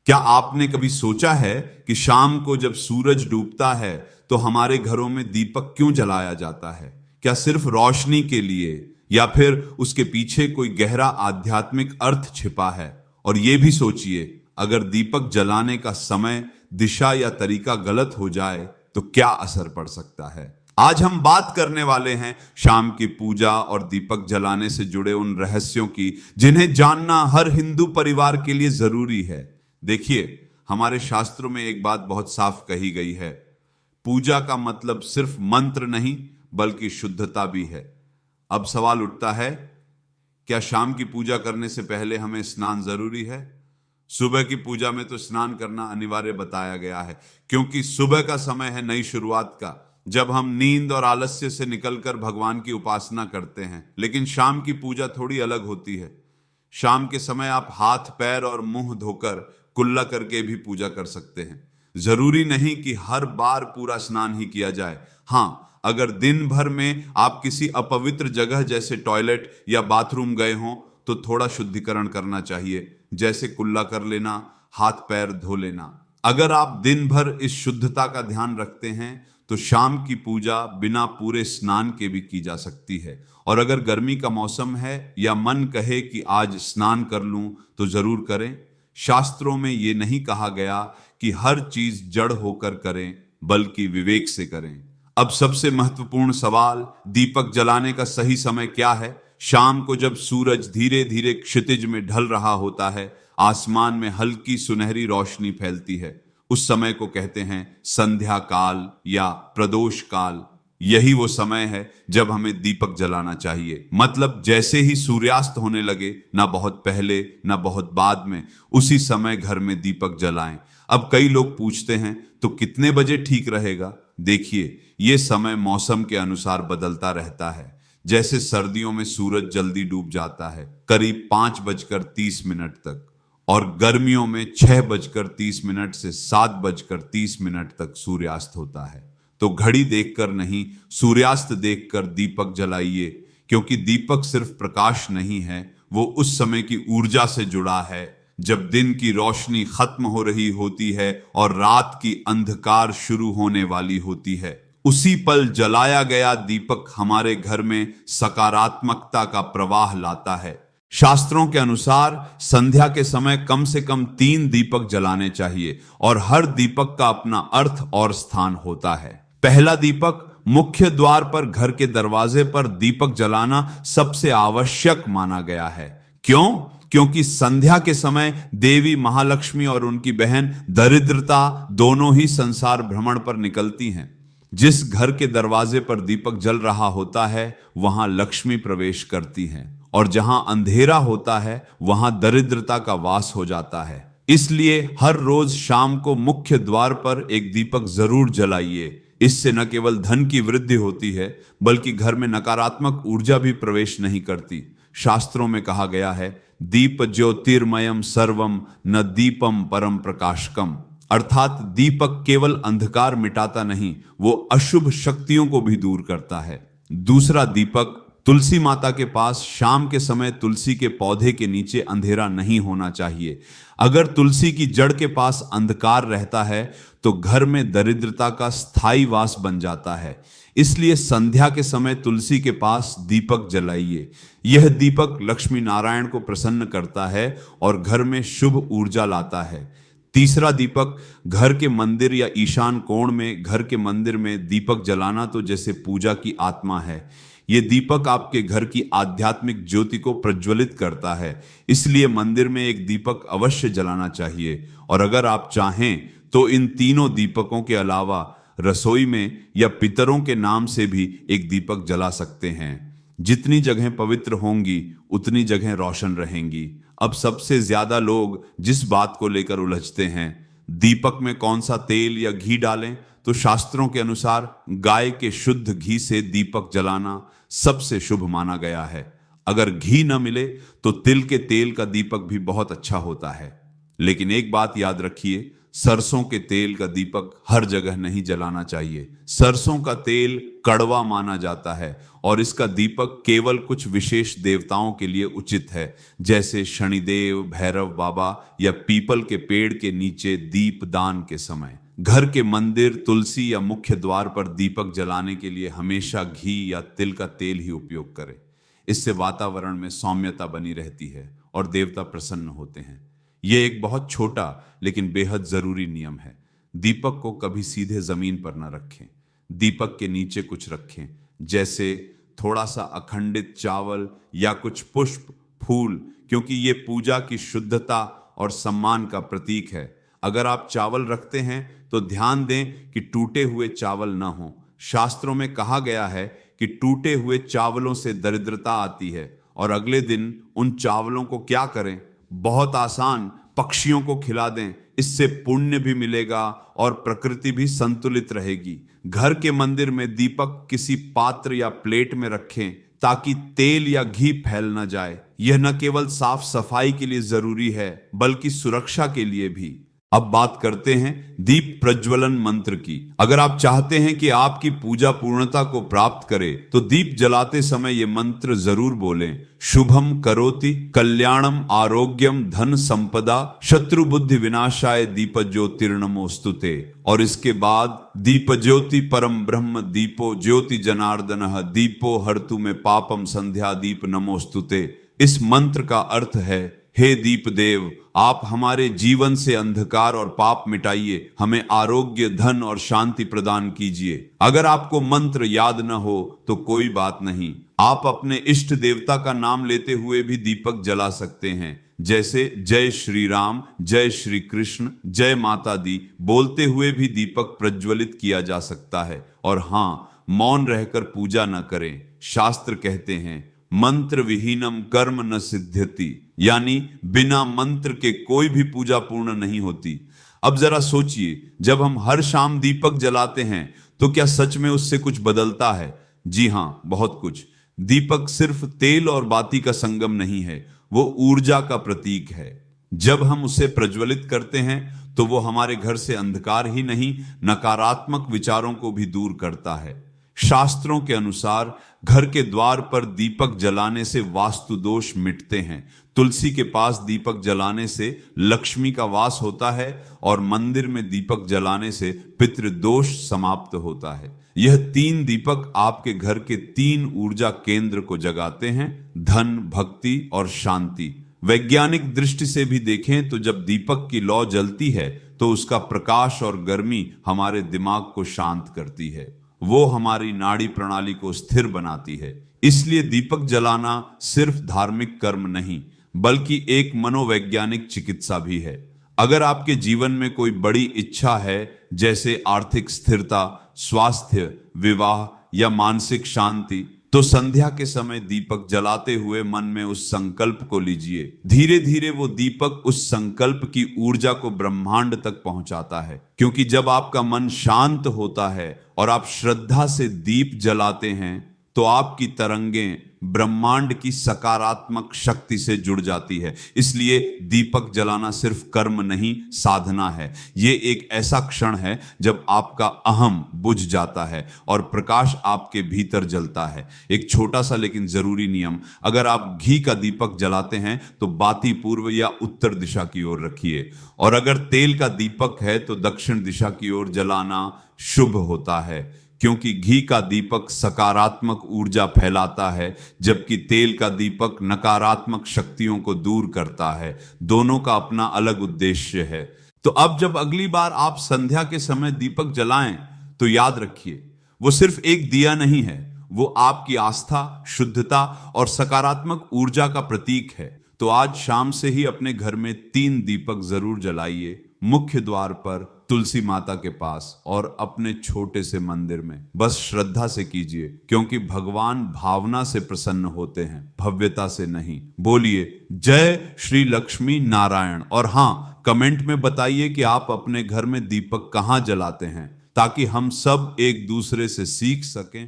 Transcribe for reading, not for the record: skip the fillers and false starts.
क्या आपने कभी सोचा है कि शाम को जब सूरज डूबता है तो हमारे घरों में दीपक क्यों जलाया जाता है? क्या सिर्फ रोशनी के लिए, या फिर उसके पीछे कोई गहरा आध्यात्मिक अर्थ छिपा है? और ये भी सोचिए, अगर दीपक जलाने का समय, दिशा या तरीका गलत हो जाए तो क्या असर पड़ सकता है। आज हम बात करने वाले हैं शाम की पूजा और दीपक जलाने से जुड़े उन रहस्यों की जिन्हें जानना हर हिंदू परिवार के लिए जरूरी है। देखिए, हमारे शास्त्रों में एक बात बहुत साफ कही गई है, पूजा का मतलब सिर्फ मंत्र नहीं बल्कि शुद्धता भी है। अब सवाल उठता है, क्या शाम की पूजा करने से पहले हमें स्नान जरूरी है? सुबह की पूजा में तो स्नान करना अनिवार्य बताया गया है, क्योंकि सुबह का समय है नई शुरुआत का, जब हम नींद और आलस्य से निकलकर भगवान की उपासना करते हैं। लेकिन शाम की पूजा थोड़ी अलग होती है। शाम के समय आप हाथ, पैर और मुंह धोकर कुल्ला करके भी पूजा कर सकते हैं। जरूरी नहीं कि हर बार पूरा स्नान ही किया जाए। हाँ, अगर दिन भर में आप किसी अपवित्र जगह जैसे टॉयलेट या बाथरूम गए हों तो थोड़ा शुद्धिकरण करना चाहिए, जैसे कुल्ला कर लेना, हाथ पैर धो लेना। अगर आप दिन भर इस शुद्धता का ध्यान रखते हैं तो शाम की पूजा बिना पूरे स्नान के भी की जा सकती है। और अगर गर्मी का मौसम है या मन कहे कि आज स्नान कर लूं तो जरूर करें। शास्त्रों में ये नहीं कहा गया कि हर चीज जड़ होकर करें, बल्कि विवेक से करें। अब सबसे महत्वपूर्ण सवाल, दीपक जलाने का सही समय क्या है? शाम को जब सूरज धीरे धीरे क्षितिज में ढल रहा होता है, आसमान में हल्की सुनहरी रोशनी फैलती है, उस समय को कहते हैं संध्या काल या प्रदोष काल। यही वो समय है जब हमें दीपक जलाना चाहिए। मतलब जैसे ही सूर्यास्त होने लगे, ना बहुत पहले ना बहुत बाद में, उसी समय घर में दीपक जलाएं। अब कई लोग पूछते हैं, तो कितने बजे ठीक रहेगा? देखिए, ये समय मौसम के अनुसार बदलता रहता है। जैसे सर्दियों में सूरज जल्दी डूब जाता है, करीब 5:30 तक, और गर्मियों में 6:30 से 7:30 तक सूर्यास्त होता है। तो घड़ी देखकर नहीं, सूर्यास्त देखकर दीपक जलाइए, क्योंकि दीपक सिर्फ प्रकाश नहीं है, वो उस समय की ऊर्जा से जुड़ा है जब दिन की रोशनी खत्म हो रही होती है और रात की अंधकार शुरू होने वाली होती है। उसी पल जलाया गया दीपक हमारे घर में सकारात्मकता का प्रवाह लाता है। शास्त्रों के अनुसार संध्या के समय कम से कम 3 दीपक जलाने चाहिए, और हर दीपक का अपना अर्थ और स्थान होता है। पहला दीपक, मुख्य द्वार पर घर के दरवाजे पर दीपक जलाना सबसे आवश्यक माना गया है। क्यों? क्योंकि संध्या के समय देवी महालक्ष्मी और उनकी बहन दरिद्रता दोनों ही संसार भ्रमण पर निकलती हैं। जिस घर के दरवाजे पर दीपक जल रहा होता है, वहां लक्ष्मी प्रवेश करती हैं, और जहां अंधेरा होता है वहां दरिद्रता का वास हो जाता है। इसलिए हर रोज शाम को मुख्य द्वार पर एक दीपक जरूर जलाइए। इससे न केवल धन की वृद्धि होती है, बल्कि घर में नकारात्मक ऊर्जा भी प्रवेश नहीं करती। शास्त्रों में कहा गया है, दीप ज्योतिर्मयम सर्वम न दीपम परम प्रकाशकम। अर्थात दीपक केवल अंधकार मिटाता नहीं, वो अशुभ शक्तियों को भी दूर करता है। दूसरा दीपक, तुलसी माता के पास शाम के समय तुलसी के पौधे के नीचे अंधेरा नहीं होना चाहिए। अगर तुलसी की जड़ के पास अंधकार रहता है तो घर में दरिद्रता का स्थायी वास बन जाता है। इसलिए संध्या के समय तुलसी के पास दीपक जलाइए। यह दीपक लक्ष्मी नारायण को प्रसन्न करता है और घर में शुभ ऊर्जा लाता है। तीसरा दीपक, घर के मंदिर या ईशान कोण में घर के मंदिर में दीपक जलाना तो जैसे पूजा की आत्मा है। ये दीपक आपके घर की आध्यात्मिक ज्योति को प्रज्वलित करता है। इसलिए मंदिर में एक दीपक अवश्य जलाना चाहिए। और अगर आप चाहें तो इन तीनों दीपकों के अलावा रसोई में या पितरों के नाम से भी एक दीपक जला सकते हैं। जितनी जगह पवित्र होंगी उतनी जगह रोशन रहेंगी। अब सबसे ज्यादा लोग जिस बात को लेकर उलझते हैं, दीपक में कौन सा तेल या घी डालें, तो शास्त्रों के अनुसार गाय के शुद्ध घी से दीपक जलाना सबसे शुभ माना गया है। अगर घी न मिले तो तिल के तेल का दीपक भी बहुत अच्छा होता है। लेकिन एक बात याद रखिए, सरसों के तेल का दीपक हर जगह नहीं जलाना चाहिए। सरसों का तेल कड़वा माना जाता है और इसका दीपक केवल कुछ विशेष देवताओं के लिए उचित है, जैसे शनिदेव, भैरव बाबा या पीपल के पेड़ के नीचे दीपदान के समय। घर के मंदिर, तुलसी या मुख्य द्वार पर दीपक जलाने के लिए हमेशा घी या तिल का तेल ही उपयोग करें। इससे वातावरण में सौम्यता बनी रहती है और देवता प्रसन्न होते हैं। यह एक बहुत छोटा लेकिन बेहद जरूरी नियम है। दीपक को कभी सीधे जमीन पर न रखें। दीपक के नीचे कुछ रखें, जैसे थोड़ा सा अखंडित चावल या कुछ पुष्प, फूल, क्योंकि ये पूजा की शुद्धता और सम्मान का प्रतीक है। अगर आप चावल रखते हैं तो ध्यान दें कि टूटे हुए चावल न हों। शास्त्रों में कहा गया है कि टूटे हुए चावलों से दरिद्रता आती है। और अगले दिन उन चावलों को क्या करें? बहुत आसान, पक्षियों को खिला दें। इससे पुण्य भी मिलेगा और प्रकृति भी संतुलित रहेगी। घर के मंदिर में दीपक किसी पात्र या प्लेट में रखें ताकि तेल या घी फैल न जाए। यह न केवल साफ सफाई के लिए जरूरी है बल्कि सुरक्षा के लिए भी। अब बात करते हैं दीप प्रज्वलन मंत्र की। अगर आप चाहते हैं कि आपकी पूजा पूर्णता को प्राप्त करे तो दीप जलाते समय यह मंत्र जरूर बोलें। शुभम करोति कल्याणम आरोग्यम धन संपदा शत्रु बुद्धि विनाशाय दीप ज्योतिर्नमोस्तुते। और इसके बाद दीप ज्योति परम ब्रह्म दीपो ज्योति जनार्दनः दीपो हर्तु में पापम संध्या दीप नमोस्तुते। इस मंत्र का अर्थ है, हे दीप देव, आप हमारे जीवन से अंधकार और पाप मिटाइए, हमें आरोग्य, धन और शांति प्रदान कीजिए। अगर आपको मंत्र याद न हो तो कोई बात नहीं, आप अपने इष्ट देवता का नाम लेते हुए भी दीपक जला सकते हैं, जैसे जय श्री राम, जय श्री कृष्ण, जय माता दी बोलते हुए भी दीपक प्रज्वलित किया जा सकता है। और हाँ, मौन रहकर पूजा न करें। शास्त्र कहते हैं, मंत्र विहीनम कर्म न सिद्ध्यति, यानी बिना मंत्र के कोई भी पूजा पूर्ण नहीं होती। अब जरा सोचिए, जब हम हर शाम दीपक जलाते हैं तो क्या सच में उससे कुछ बदलता है? जी हाँ, बहुत कुछ। दीपक सिर्फ तेल और बाती का संगम नहीं है, वो ऊर्जा का प्रतीक है। जब हम उसे प्रज्वलित करते हैं तो वो हमारे घर से अंधकार ही नहीं, नकारात्मक विचारों को भी दूर करता है। शास्त्रों के अनुसार घर के द्वार पर दीपक जलाने से वास्तु दोष मिटते हैं। तुलसी के पास दीपक जलाने से लक्ष्मी का वास होता है और मंदिर में दीपक जलाने से पितृदोष समाप्त होता है। यह 3 दीपक आपके घर के 3 ऊर्जा केंद्र को जगाते हैं, धन, भक्ति और शांति। वैज्ञानिक दृष्टि से भी देखें तो जब दीपक की लौ जलती है तो उसका प्रकाश और गर्मी हमारे दिमाग को शांत करती है। वो हमारी नाड़ी प्रणाली को स्थिर बनाती है। इसलिए दीपक जलाना सिर्फ धार्मिक कर्म नहीं बल्कि एक मनोवैज्ञानिक चिकित्सा भी है। अगर आपके जीवन में कोई बड़ी इच्छा है, जैसे आर्थिक स्थिरता, स्वास्थ्य, विवाह या मानसिक शांति, तो संध्या के समय दीपक जलाते हुए मन में उस संकल्प को लीजिए। धीरे धीरे वो दीपक उस संकल्प की ऊर्जा को ब्रह्मांड तक पहुंचाता है, क्योंकि जब आपका मन शांत होता है और आप श्रद्धा से दीप जलाते हैं तो आपकी तरंगें ब्रह्मांड की सकारात्मक शक्ति से जुड़ जाती है। इसलिए दीपक जलाना सिर्फ कर्म नहीं, साधना है। ये एक ऐसा क्षण है जब आपका अहम बुझ जाता है और प्रकाश आपके भीतर जलता है। एक छोटा सा लेकिन जरूरी नियम, अगर आप घी का दीपक जलाते हैं तो बाती पूर्व या उत्तर दिशा की ओर रखिए, और अगर तेल का दीपक है तो दक्षिण दिशा की ओर जलाना शुभ होता है, क्योंकि घी का दीपक सकारात्मक ऊर्जा फैलाता है जबकि तेल का दीपक नकारात्मक शक्तियों को दूर करता है। दोनों का अपना अलग उद्देश्य है। तो अब जब अगली बार आप संध्या के समय दीपक जलाएं तो याद रखिए, वो सिर्फ एक दिया नहीं है, वो आपकी आस्था, शुद्धता और सकारात्मक ऊर्जा का प्रतीक है। तो आज शाम से ही अपने घर में 3 दीपक जरूर जलाइए, मुख्य द्वार पर, तुलसी माता के पास और अपने छोटे से मंदिर में। बस श्रद्धा से कीजिए, क्योंकि भगवान भावना से प्रसन्न होते हैं, भव्यता से नहीं। बोलिए जय श्री लक्ष्मी नारायण। और हाँ, कमेंट में बताइए कि आप अपने घर में दीपक कहाँ जलाते हैं, ताकि हम सब एक दूसरे से सीख सकें।